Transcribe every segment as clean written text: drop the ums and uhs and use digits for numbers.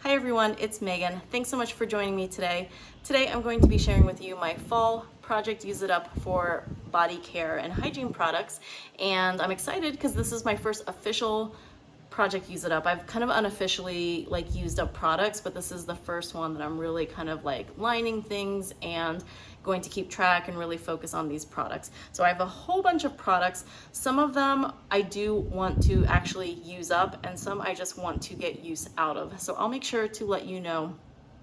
Hi everyone, it's Megan. Thanks so much for joining me today. Today I'm going to be sharing with you my fall project Use It Up for body care and hygiene products. And I'm excited because this is my first official project Use It Up. I've kind of unofficially used up products, but this is the first one that I'm really kind of lining things and going to keep track and really focus on these products. So I have a whole bunch of products. Some of them I do want to actually use up and some I just want to get use out of. So I'll make sure to let you know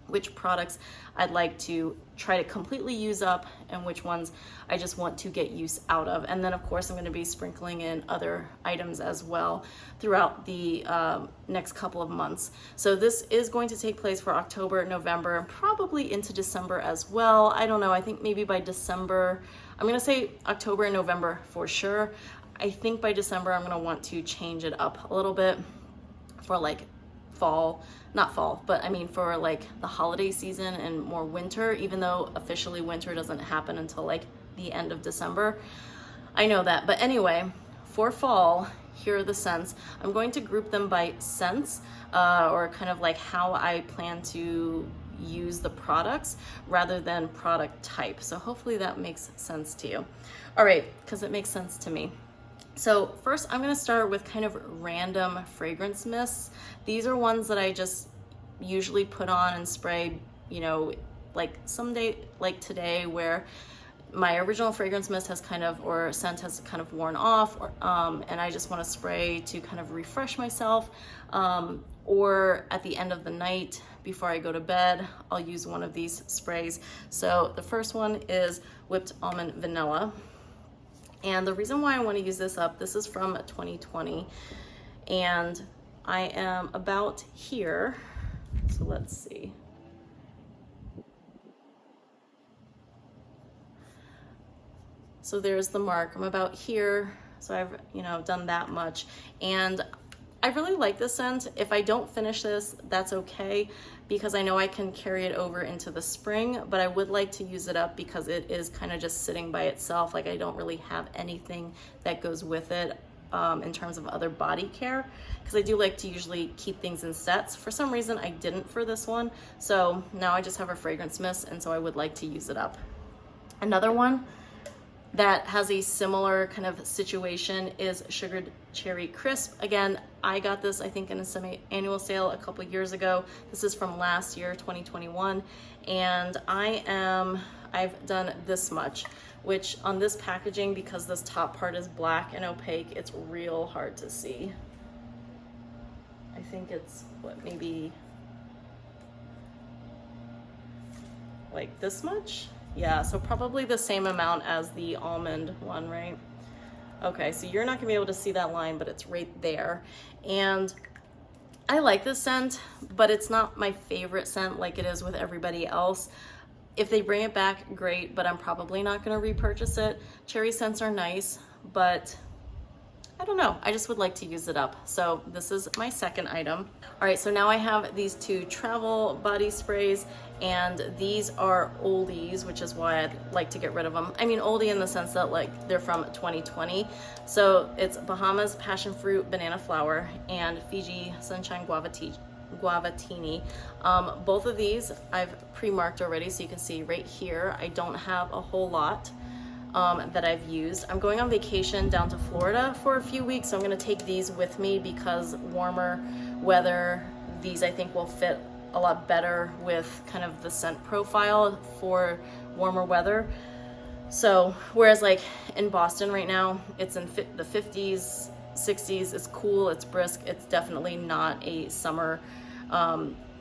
which products I'd like to try to completely use up and which ones I just want to get use out of. And then of course I'm going to be sprinkling in other items as well throughout the next couple of months. So this is going to take place for October, November, and probably into December as well. I don't know, I think maybe by December, I'm going to say October and November for sure. I think by December I'm going to want to change it up a little bit for fall, not fall, but I mean for the holiday season and more winter, even though officially winter doesn't happen until the end of December. I know that, but anyway, for fall, here are the scents. I'm going to group them by scents or kind of how I plan to use the products rather than product type. So hopefully that makes sense to you. All right, because it makes sense to me. So first I'm going to start with kind of random fragrance mists. These are ones that I just usually put on and spray, someday like today where my original fragrance mist has or scent has kind of worn off, and I just want to spray to kind of refresh myself, or at the end of the night before I go to bed, I'll use one of these sprays. So the first one is Whipped Almond Vanilla. And the reason why I want to use this up, this is from 2020, and I am about here. So let's see. So there's the mark. I'm about here. So I've, done that much. And I really like this scent. If I don't finish this, that's okay, because I know I can carry it over into the spring, but I would like to use it up because it is kind of just sitting by itself. I don't really have anything that goes with it in terms of other body care, because I do like to usually keep things in sets. For some reason, I didn't for this one. So now I just have a fragrance mist, and so I would like to use it up. Another one that has a similar kind of situation is Sugared Cherry Crisp. Again, I got this, I think, in a semi-annual sale a couple years ago. This is from last year, 2021. And I've done this much, which on this packaging, because this top part is black and opaque, it's real hard to see. I think it's, maybe this much? Yeah, so probably the same amount as the almond one, right? Okay, so you're not gonna be able to see that line, but it's right there. And I like this scent, but it's not my favorite scent like it is with everybody else. If they bring it back, great, but I'm probably not gonna repurchase it. Cherry scents are nice, but I don't know, I just would like to use it up. So this is my second item. All right, so now I have these two travel body sprays, and these are oldies, which is why I'd like to get rid of them. I mean oldie in the sense that they're from 2020. So it's Bahamas Passion Fruit Banana Flower and Fiji Sunshine Guavatini. Both of these I've pre-marked already, so you can see right here, I don't have a whole lot that I've used. I'm going on vacation down to Florida for a few weeks, so I'm gonna take these with me because warmer weather, these I think will fit a lot better with kind of the scent profile for warmer weather. So whereas in Boston right now, it's in the 50s, 60s, it's cool, it's brisk, it's definitely not a summer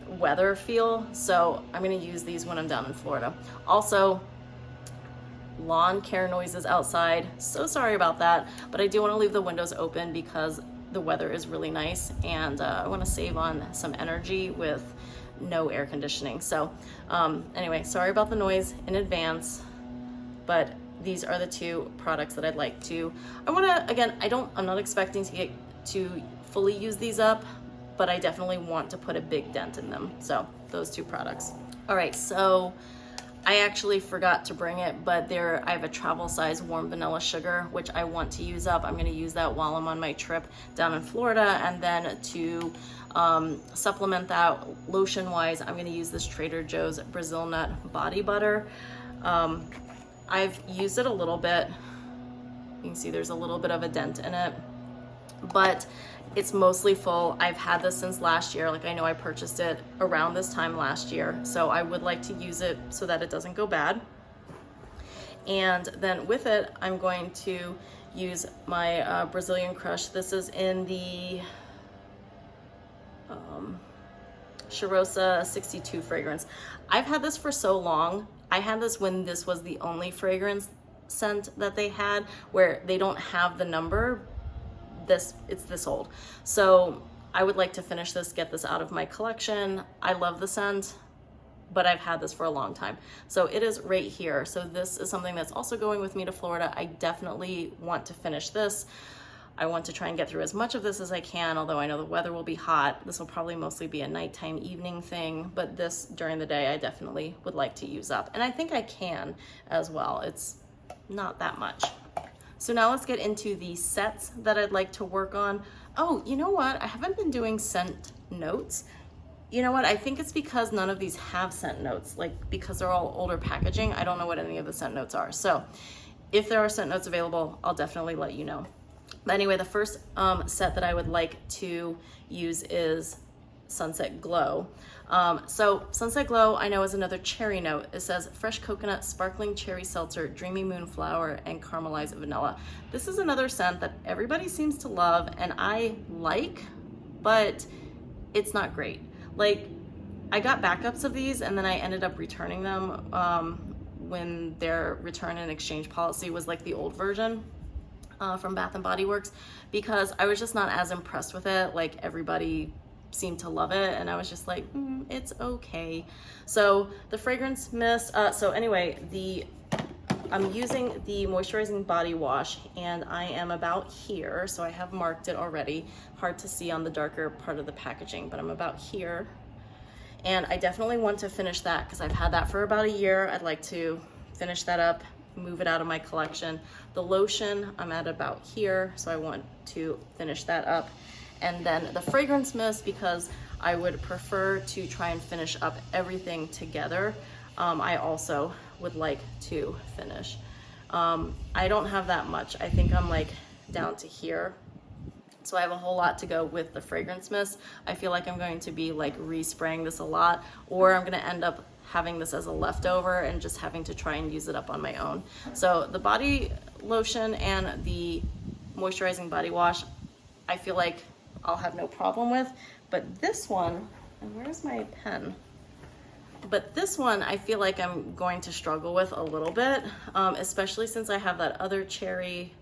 weather feel. So I'm gonna use these when I'm down in Florida. Also, lawn care noises outside. So sorry about that, but I do want to leave the windows open because the weather is really nice, and I want to save on some energy with no air conditioning. So anyway, sorry about the noise in advance, but these are the two products that I'd like to, again, I'm not expecting to fully use these up, but I definitely want to put a big dent in them. So those two products. All right, so I actually forgot to bring it, but there I have a travel size warm vanilla sugar, which I want to use up. I'm gonna use that while I'm on my trip down in Florida, and then to supplement that lotion wise, I'm gonna use this Trader Joe's Brazil Nut Body Butter. I've used it a little bit. You can see there's a little bit of a dent in it, but it's mostly full. I've had this since last year. Like, I know I purchased it around this time last year, so I would like to use it so that it doesn't go bad. And then with it, I'm going to use my Brazilian Crush. This is in the Cheirosa 62 fragrance. I've had this for so long. I had this when this was the only fragrance scent that they had, where they don't have the number. It's this old. So I would like to finish this, get this out of my collection. I love the scent, but I've had this for a long time. So it is right here. So this is something that's also going with me to Florida. I definitely want to finish this. I want to try and get through as much of this as I can, although I know the weather will be hot. This will probably mostly be a nighttime evening thing, but this during the day I definitely would like to use up. And I think I can as well. It's not that much. So now let's get into the sets that I'd like to work on. Oh, you know what? I haven't been doing scent notes. You know what? I think it's because none of these have scent notes, like because they're all older packaging. I don't know what any of the scent notes are. So if there are scent notes available, I'll definitely let you know. But anyway, the first set that I would like to use is Sunset Glow. So Sunset Glow, I know, is another cherry note. It says fresh coconut, sparkling cherry seltzer, dreamy moonflower, and caramelized vanilla. This is another scent that everybody seems to love and I like, but it's not great. Like, I got backups of these and then I ended up returning them when their return and exchange policy was like the old version from Bath & Body Works, because I was just not as impressed with it. Like, everybody seemed to love it and I was just like, it's okay. So the fragrance mist, so anyway, I'm using the moisturizing body wash and I am about here. So I have marked it already. Hard to see on the darker part of the packaging, but I'm about here. And I definitely want to finish that because I've had that for about a year. I'd like to finish that up, move it out of my collection. The lotion, I'm at about here, so I want to finish that up. And then the fragrance mist, because I would prefer to try and finish up everything together. I also would like to finish. I don't have that much. I think I'm like down to here. So I have a whole lot to go with the fragrance mist. I feel like I'm going to be like respraying this a lot, or I'm gonna end up having this as a leftover and just having to try and use it up on my own. So the body lotion and the moisturizing body wash, I feel like I'll have no problem with, but this one, and where's my pen? But this one, I feel like I'm going to struggle with a little bit, especially since I have that other cherry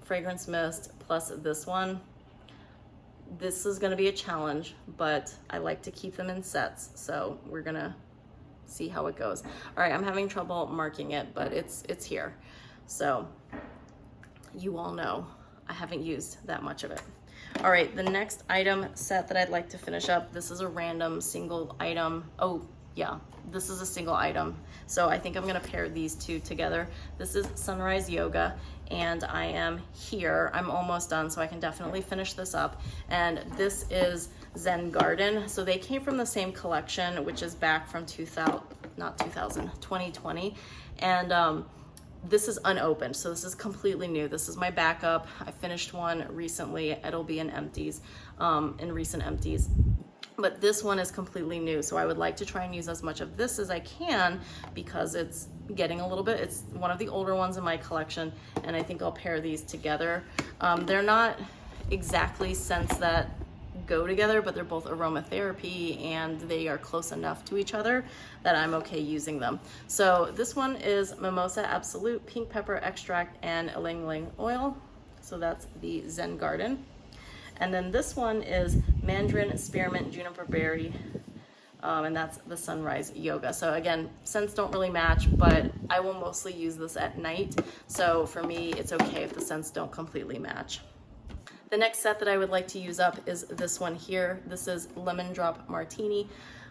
fragrance mist plus this one. This is gonna be a challenge, but I like to keep them in sets, so we're gonna see how it goes. All right, I'm having trouble marking it, but it's here. So you all know I haven't used that much of it. All right, the next item set that I'd like to finish up, this is a random single item. Oh yeah, this is a single item. So I think I'm gonna pair these two together. This is Sunrise Yoga, and I am here. I'm almost done, so I can definitely finish this up. And this is Zen Garden. So they came from the same collection, which is back from 2020. And this is unopened, so this is completely new. This is my backup. I finished one recently. It'll be in empties, in recent empties. But this one is completely new, so I would like to try and use as much of this as I can because it's getting a little bit, it's one of the older ones in my collection, and I think I'll pair these together. They're not exactly scents that go together, but they're both aromatherapy and they are close enough to each other that I'm okay using them. So this one is Mimosa Absolute, Pink Pepper Extract, and Ylang Ylang Oil. So that's the Zen Garden. And then this one is Mandarin Spearmint Juniper Berry, and that's the Sunrise Yoga. So again, scents don't really match, but I will mostly use this at night. So for me, it's okay if the scents don't completely match. The next set that I would like to use up is this one here. This is Lemon Drop Martini.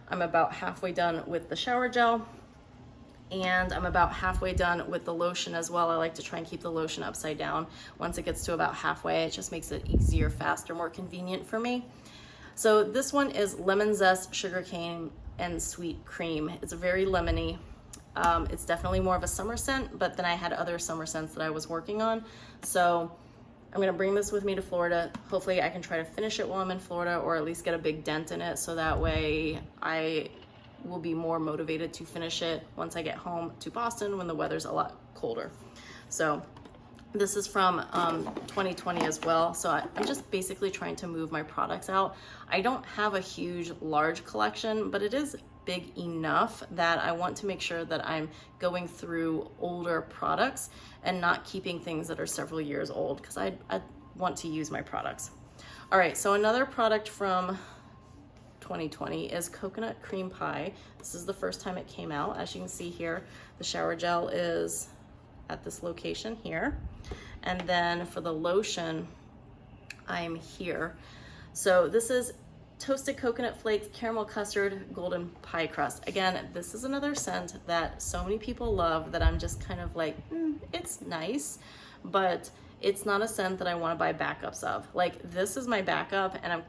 I'm about halfway done with the shower gel. And I'm about halfway done with the lotion as well. I like to try and keep the lotion upside down. Once it gets to about halfway, it just makes it easier, faster, more convenient for me. So this one is lemon zest, sugarcane, and sweet cream. It's very lemony. It's definitely more of a summer scent, but then I had other summer scents that I was working on. So I'm gonna bring this with me to Florida. Hopefully I can try to finish it while I'm in Florida, or at least get a big dent in it, so that way I will be more motivated to finish it once I get home to Boston when the weather's a lot colder. So this is from 2020 as well. So I'm just basically trying to move my products out. I don't have a huge, large collection, but it is big enough that I want to make sure that I'm going through older products and not keeping things that are several years old, because I want to use my products. All right, so another product from 2020 is coconut cream pie. This is the first time it came out. As you can see here, the shower gel is at this location here. And then for the lotion, I'm here. So this is toasted coconut flakes, caramel custard, golden pie crust. Again, this is another scent that so many people love that I'm just kind of like, it's nice, but it's not a scent that I want to buy backups of. Like, this is my backup and I'm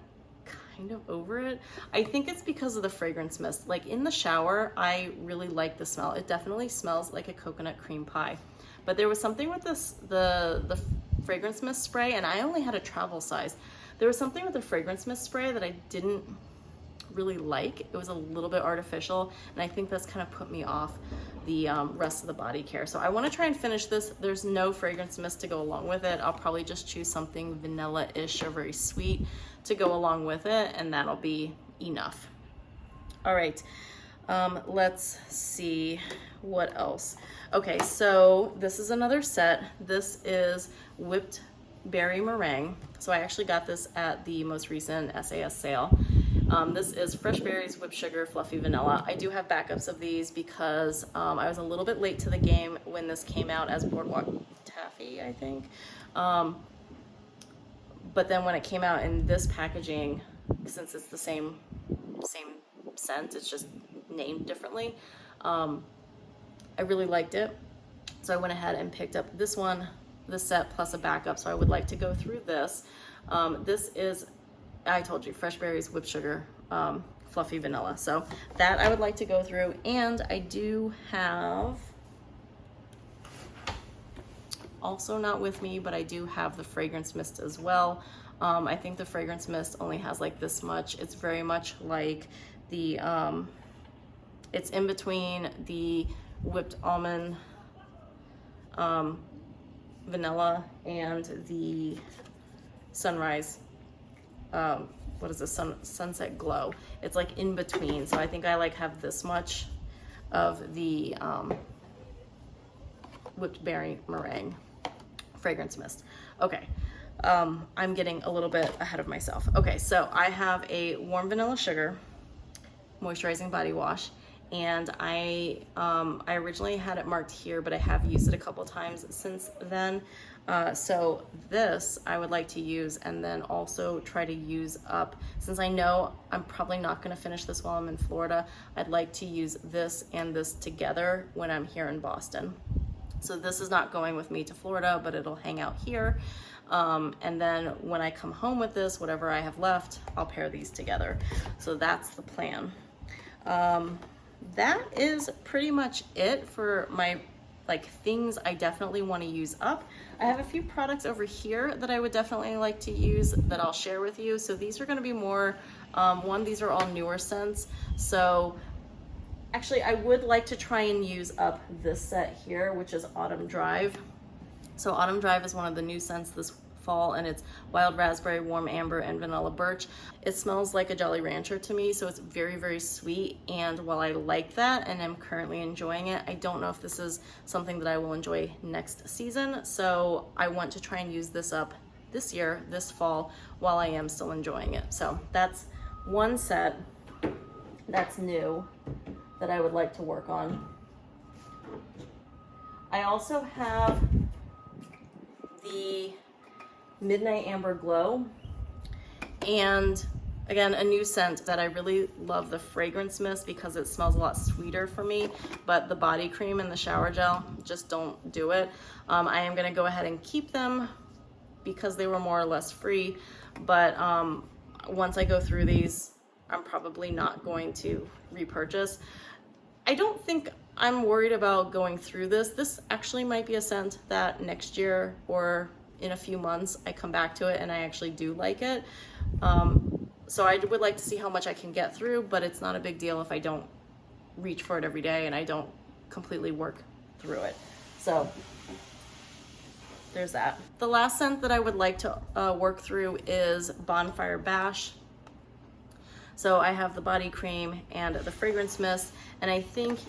kind of over it. I think it's because of the fragrance mist. Like, in the shower, I really like the smell. It definitely smells like a coconut cream pie. But there was something with this, the fragrance mist spray, and I only had a travel size. There was something with the fragrance mist spray that I didn't really like. It was a little bit artificial, and I think that's kind of put me off the rest of the body care. So I want to try and finish this. There's no fragrance mist to go along with it. I'll probably just choose something vanilla-ish or very sweet to go along with it, and that'll be enough. All right, let's see what else. Okay, so this is another set. This is whipped berry meringue. So I actually got this at the most recent SAS sale. This is fresh berries, whipped sugar, fluffy vanilla. I do have backups of these because I was a little bit late to the game when this came out as Boardwalk Taffy, I think. But then when it came out in this packaging, since it's the same scent, it's just named differently, I really liked it. So I went ahead and picked up this one, this set plus a backup. So I would like to go through this. This is, I told you, fresh berries, whipped sugar, fluffy vanilla. So that I would like to go through. And I do have, also not with me, but I do have the fragrance mist as well. I think the fragrance mist only has like this much. It's very much like the, it's in between the whipped almond vanilla and the sunrise, what is this, sunset glow. It's like in between. So I think I like have this much of the whipped berry meringue fragrance mist. Okay, I'm getting a little bit ahead of myself. Okay, so I have a warm vanilla sugar moisturizing body wash, and I originally had it marked here, but I have used it a couple times since then. So this I would like to use, and then also try to use up, since I know I'm probably not going to finish this while I'm in Florida, I'd like to use this and this together when I'm here in Boston. So this is not going with me to Florida, but it'll hang out here. And then when I come home with this, whatever I have left, I'll pair these together. So that's the plan. That is pretty much it for my things I definitely want to use up. I have a few products over here that I would definitely like to use that I'll share with you. So these are going to be more, these are all newer scents. So actually I would like to try and use up this set here, which is Autumn Drive. So Autumn Drive is one of the new scents this fall, and it's wild raspberry, warm amber, and vanilla birch. It smells like a Jolly Rancher to me, so it's very, very sweet. And while I like that and am currently enjoying it, I don't know if this is something that I will enjoy next season. So I want to try and use this up this year, this fall, while I am still enjoying it. So that's one set that's new that I would like to work on. I also have the Midnight Amber Glow, and Again, a new scent that I really love, the fragrance mist, because it smells a lot sweeter for me, but the body cream and the shower gel just don't do it. I am gonna go ahead and keep them because they were more or less free, but once I go through these, I'm probably not going to repurchase. I don't think I'm worried about going through this. This actually might be a scent that next year or in a few months I come back to it and I actually do like it. So I would like to see how much I can get through, but it's not a big deal if I don't reach for it every day and I don't completely work through it. So there's that. The last scent that I would like to work through is Bonfire Bash. So I have the body cream and the fragrance mist, and I think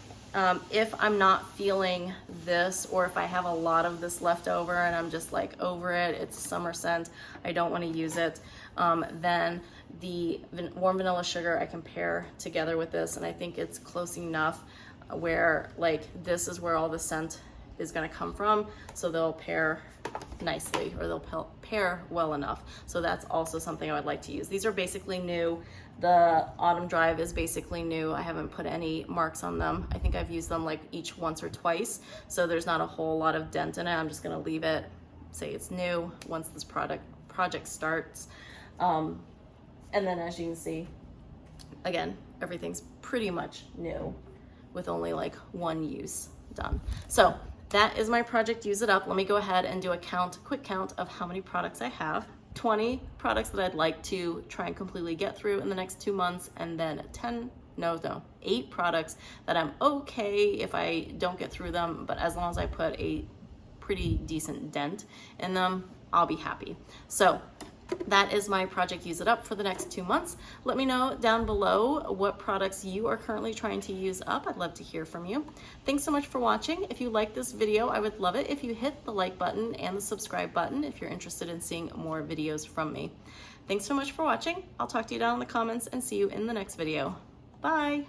if I'm not feeling this, or if I have a lot of this left over and I'm just like over it, it's a summer scent, I don't want to use it, then the warm vanilla sugar I can pair together with this, and I think it's close enough where like this is where all the scent is going to come from, so they'll pair nicely, or they'll pair well enough. So that's also something I would like to use. These are basically new. The Autumn Drive is basically new. I haven't put any marks on them. I think I've used them like each once or twice, so there's not a whole lot of dent in it. I'm just gonna leave it, say it's new once this project starts. And then as you can see, again, everything's pretty much new with only like one use done. So that is my project Use It Up. Let me go ahead and do a quick count of how many products I have. 20 products that I'd like to try and completely get through in the next 2 months, and then 8 products that I'm okay if I don't get through them, but as long as I put a pretty decent dent in them, I'll be happy. So that is my project Use It Up for the next 2 months. Let me know down below what products you are currently trying to use up. I'd love to hear from you. Thanks so much for watching. If you like this video, I would love it if you hit the like button and the subscribe button if you're interested in seeing more videos from me. Thanks so much for watching. I'll talk to you down in the comments and see you in the next video. Bye.